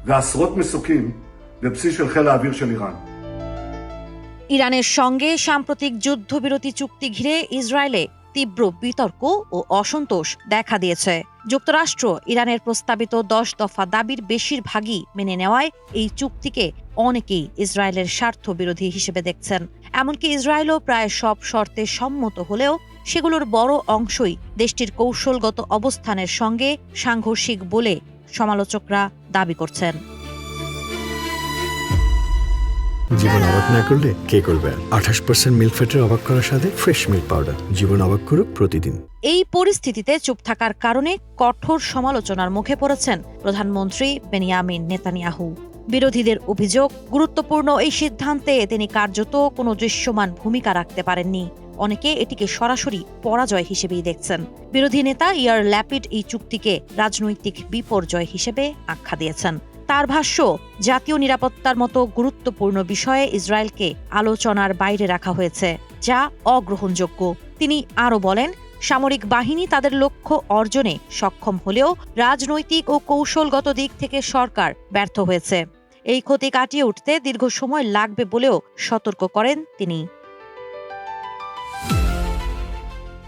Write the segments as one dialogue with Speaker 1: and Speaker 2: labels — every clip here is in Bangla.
Speaker 1: ועשרות מסוקים בבסיס של חיל האוויר של איראן.
Speaker 2: ইরানের সঙ্গে সাম্প্রতিক যুদ্ধবিরতি চুক্তি ঘিরে ইসরায়েলে তীব্র বিতর্ক ও অসন্তোষ দেখা দিয়েছে। যুক্তরাষ্ট্র ইরানের প্রস্তাবিত 10 দফা দাবির বেশিরভাগই মেনে নেওয়ায় এই চুক্তিকে অনেকেই ইসরায়েলের স্বার্থ বিরোধী হিসেবে দেখছেন। এমনকি ইসরায়েলও প্রায় সব শর্তে সম্মত হলেও সেগুলোর বড় অংশই দেশটির কৌশলগত অবস্থানের সঙ্গে সাংঘর্ষিক বলে সমালোচকরা দাবি করছেন।
Speaker 3: জীবন অবাক না করলে কে করবে? 28% মিল্ক ফ্যাটের অবাক করার সাথে ফ্রেশ মিল্ক পাউডার। জীবন অবাক করুক প্রতিদিন।
Speaker 2: এই পরিস্থিতিতে চুপ থাকার কারণে কঠোর সমালোচনার মুখে পড়েছেন প্রধানমন্ত্রী বেনিয়ামিন নেতানিয়াহু। বিরোধীদের অভিযোগ, গুরুত্বপূর্ণ এই সিদ্ধান্তে তিনি কার্যত কোনো দৃশ্যমান ভূমিকা রাখতে পারেননি। অনেকে এটিকে সরাসরি পরাজয় হিসেবেই দেখছেন। বিরোধী নেতা ইয়ার ল্যাপিড এই চুক্তিকে রাজনৈতিক বিপর্যয় হিসেবে আখ্যা দিয়েছেন। তার ভাষ্য, জাতীয় নিরাপত্তার মতো গুরুত্বপূর্ণ বিষয়ে ইসরায়েলকে আলোচনার বাইরে রাখা হয়েছে, যা অগ্রহণযোগ্য। তিনি আরও বলেন, সামরিক বাহিনী তাদের লক্ষ্য অর্জনে সক্ষম হলেও রাজনৈতিক ও কৌশলগত দিক থেকে সরকার ব্যর্থ হয়েছে। এই ক্ষতি কাটিয়ে উঠতে দীর্ঘ সময় লাগবে বলেও সতর্ক করেন তিনি।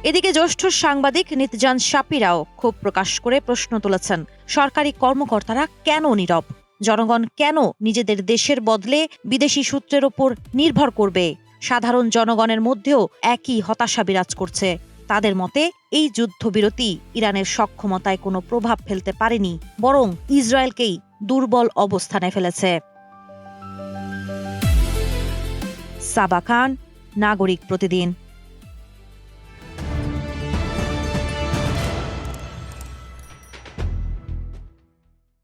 Speaker 2: এদিকে জ্যেষ্ঠ সাংবাদিক নিতজান শাপিরাও ক্ষোভ প্রকাশ করে প্রশ্ন তুলেছেন, সরকারি কর্মকর্তারা কেন নীরব? জনগণ কেন নিজেদের দেশের বদলে বিদেশি সূত্রের ওপর নির্ভর করবে? সাধারণ জনগণের মধ্যেও একই হতাশা বিরাজ করছে। তাদের মতে এই যুদ্ধবিরতি ইরানের সক্ষমতায় কোনো প্রভাব ফেলতে পারেনি, বরং ইসরায়েলকেই দুর্বল অবস্থানে ফেলেছে। সাবা খান, নাগরিক প্রতিদিন।